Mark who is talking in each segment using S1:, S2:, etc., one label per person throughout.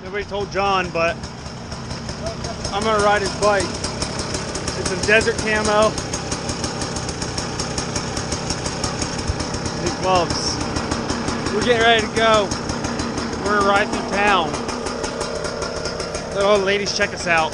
S1: Nobody told John, but I'm gonna ride his bike. It's a desert camo. Big gloves. We're getting ready to go. We're gonna ride through town. Let all the ladies check us out.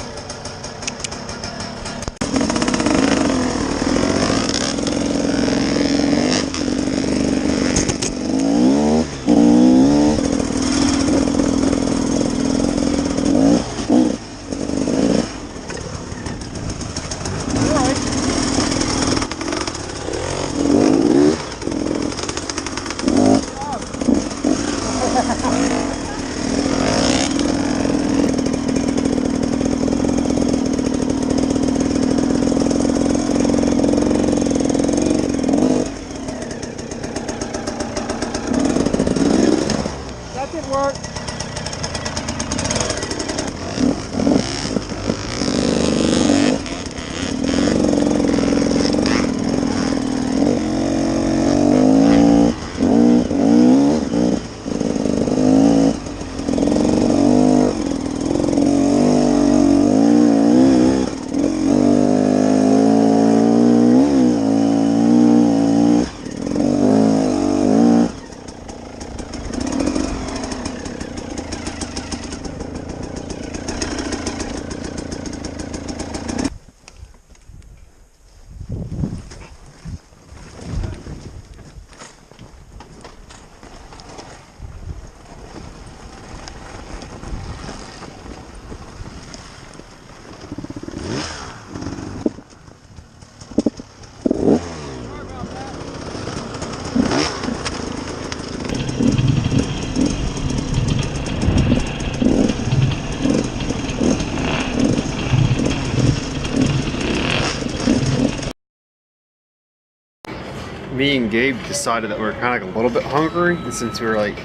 S1: Me and Gabe decided that we were kind of like a little bit hungry, and since we were like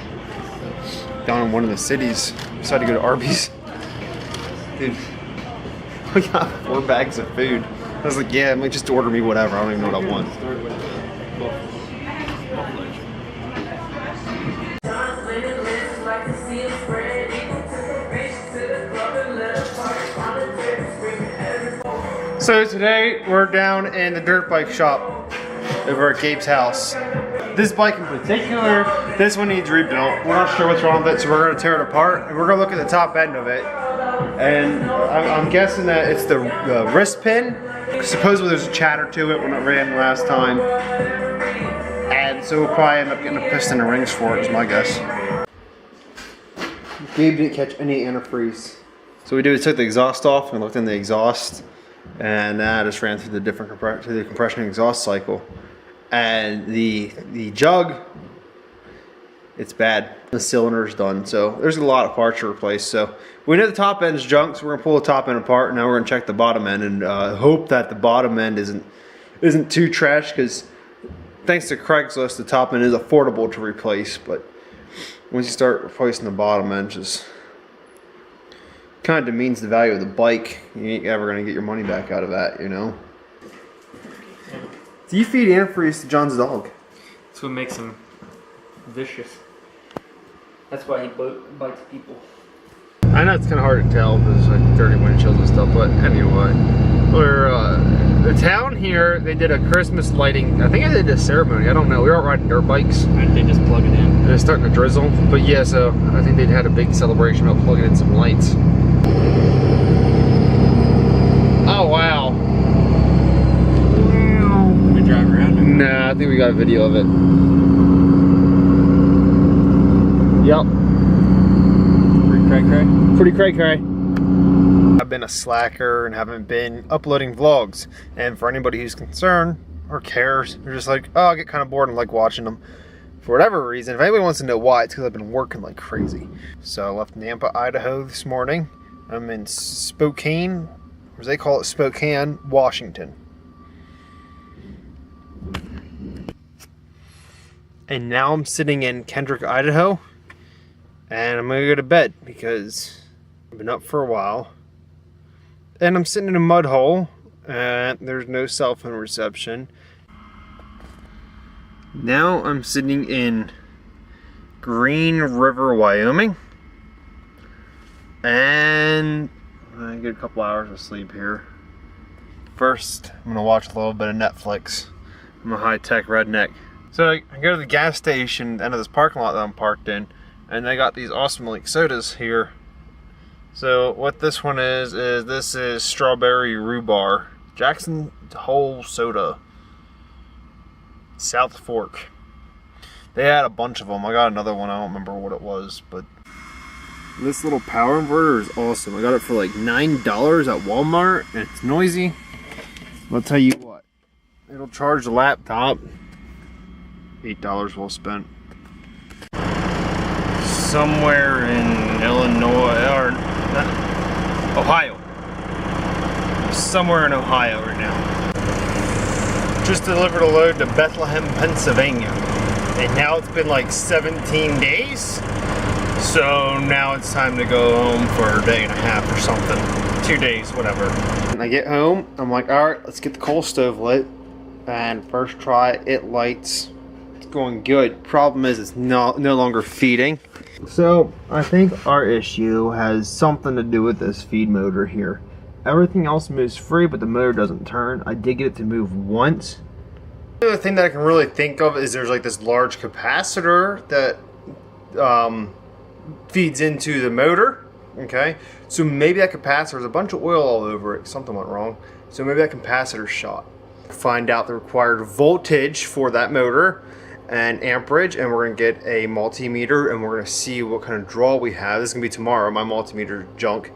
S1: down in one of the cities, we decided to go to Arby's. Dude, we got 4 bags of food. I was like, yeah, like, just order me whatever. I don't even know what I want. So today we're down in the dirt bike shop over at Gabe's house. This bike in particular, this one needs rebuilt. We're not sure what's wrong with it, so we're going to tear it apart and we're going to look at the top end of it. And I'm guessing that it's the wrist pin. Supposedly there's a chatter to it when it ran last time. And so we'll probably end up getting a piston and rings for it, is my guess. Gabe didn't catch any antifreeze. So we took the exhaust off and looked in the exhaust. And I just ran through the compression exhaust cycle. And the jug, it's bad. The cylinder's done, so there's a lot of parts to replace. So we know the top end's junk, so we're gonna pull the top end apart. Now we're gonna check the bottom end and hope that the bottom end isn't too trash. Because thanks to Craigslist, the top end is affordable to replace. But once you start replacing the bottom end, just kind of demeans the value of the bike. You ain't ever gonna get your money back out of that, you know. Do you feed antifreeze to John's dog?
S2: That's what makes him vicious. That's why he bites people.
S1: I know it's kind of hard to tell because there's like dirty windshields and stuff, but anyway. We're, the town here, they did a Christmas lighting, I think they did a ceremony, I don't know. We were riding dirt bikes.
S2: And they just plug it in.
S1: It's starting to drizzle, but yeah, so I think they had a big celebration of plugging in some lights. Oh, wow.
S2: Drive around?
S1: Nah, I think we got a video of it. Yep.
S2: Pretty cray-cray?
S1: Pretty cray-cray. I've been a slacker and haven't been uploading vlogs. And for anybody who's concerned or cares, they're just like, oh, I get kind of bored and like watching them. For whatever reason, if anybody wants to know why, it's because I've been working like crazy. So I left Nampa, Idaho this morning. I'm in Spokane, or as they call it, Spokane, Washington. And now I'm sitting in Kendrick, Idaho, and I'm gonna go to bed because I've been up for a while. And I'm sitting in a mud hole, and there's no cell phone reception. Now I'm sitting in Green River, Wyoming. and I get a couple hours of sleep here. First, I'm gonna watch a little bit of Netflix. I'm a high-tech redneck. So I go to the gas station at the end of this parking lot that I'm parked in, and they got these awesome like sodas here. So what this one is this is strawberry rhubarb Jackson Hole soda, South Fork. They had a bunch of them. I got another one. I don't remember what it was, but this little power inverter is awesome. I got it for like $9 at Walmart, and it's noisy. I'll tell you what, it'll charge the laptop. $8 well spent. Somewhere in Illinois or Ohio. Somewhere in Ohio right now. Just delivered a load to Bethlehem, Pennsylvania. And now it's been like 17 days. So now it's time to go home for a day and a half or something. 2 days, whatever. When I get home, I'm like, all right, let's get the coal stove lit. And first try, it lights. It's going good. Problem is, it's no longer feeding. So I think our issue has something to do with this feed motor here. Everything else moves free, but the motor doesn't turn. I did get it to move once. The other thing that I can really think of is there's like this large capacitor that feeds into the motor. Okay, so maybe that capacitor, there's a bunch of oil all over it. Something went wrong. So maybe that capacitor's shot. Find out the required voltage for that motor and amperage, and we're gonna get a multimeter, and we're gonna see what kind of draw we have. This is gonna be tomorrow. My multimeter junk.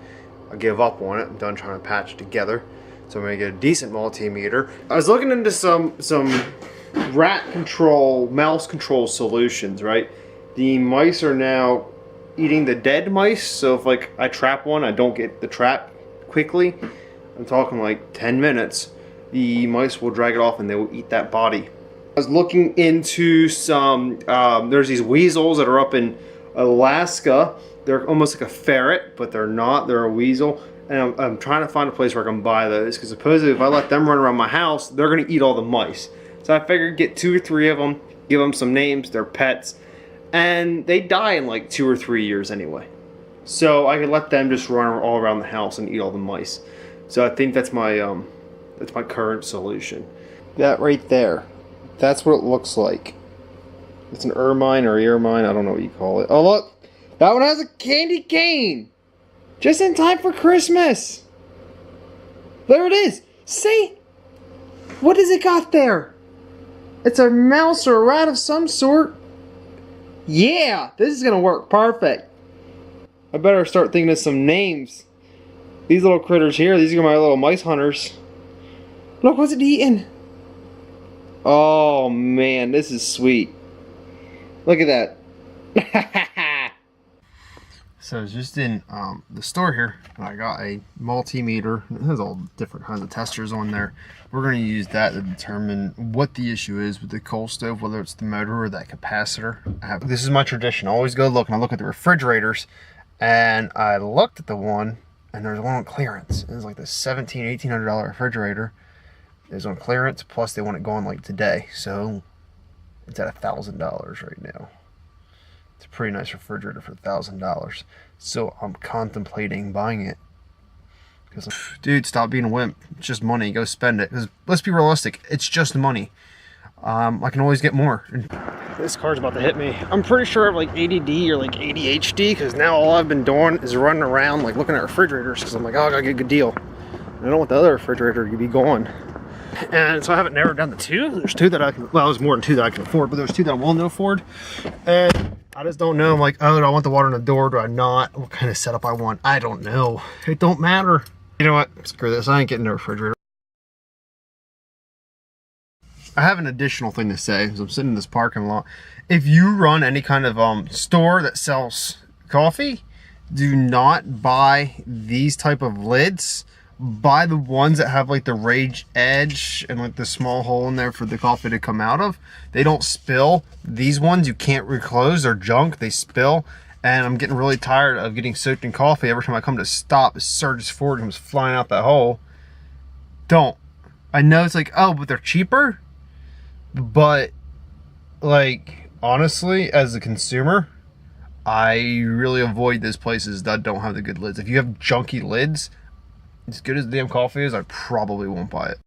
S1: I give up on it. I'm done trying to patch it together. So I'm gonna get a decent multimeter. I was looking into some rat control, mouse control solutions, right? The mice are now eating the dead mice, so if like I trap one, I don't get the trap quickly. I'm talking like 10 minutes. The mice will drag it off and they will eat that body. I was looking into some, there's these weasels that are up in Alaska. They're almost like a ferret, but they're not. They're a weasel. And I'm trying to find a place where I can buy those, because supposedly if I let them run around my house, they're going to eat all the mice. So I figured get 2 or 3 of them, give them some names, they're pets, and they die in like 2 or 3 years anyway. So I could let them just run all around the house and eat all the mice. So I think that's my current solution. That right there, that's what it looks like. It's an ermine or ermine, I don't know what you call it. Oh look, that one has a candy cane. Just in time for Christmas. There it is. See? What does it got there? It's a mouse or a rat of some sort. Yeah, this is gonna work perfect. I better start thinking of some names. These little critters here, these are my little mice hunters. Look, what's it eating? Oh man, this is sweet. Look at that. So I was just in the store here, and I got a multimeter. It has all different kinds of testers on there. We're going to use that to determine what the issue is with the coal stove, whether it's the motor or that capacitor. This is my tradition. I always go look, and I look at the refrigerators, and I looked at the one, and there's one on clearance. It was like the $1,700, $1,800 refrigerator. It was on clearance, plus they want it going like today. So it's at $1,000 right now. It's a pretty nice refrigerator for $1,000. So I'm contemplating buying it. Because, dude, stop being a wimp. It's just money. Go spend it. Because let's be realistic. It's just money. I can always get more. This car's about to hit me. I'm pretty sure I have like ADD or like ADHD, because now all I've been doing is running around like looking at refrigerators, because I'm like, oh, I gotta get a good deal. And I don't want the other refrigerator to be gone. And so I have it narrowed down to 2. There's 2 that I can, well, there's more than 2 that I can afford, but there's 2 that I'm willing to afford. And I just don't know. I'm like, oh, do I want the water in the door? Do I not? What kind of setup I want? I don't know. It don't matter. You know what? Screw this. I ain't getting a refrigerator. I have an additional thing to say as I'm sitting in this parking lot. If you run any kind of store that sells coffee, do not buy these type of lids. Buy the ones that have like the raised edge and like the small hole in there for the coffee to come out of. They don't spill. These ones you can't reclose. They're junk. They spill. And I'm getting really tired of getting soaked in coffee. Every time I come to stop, it surges forward and comes flying out that hole. Don't. I know it's like, oh, but they're cheaper. But like, honestly, as a consumer, I really avoid those places that don't have the good lids. If you have junky lids, as good as the damn coffee is, I probably won't buy it.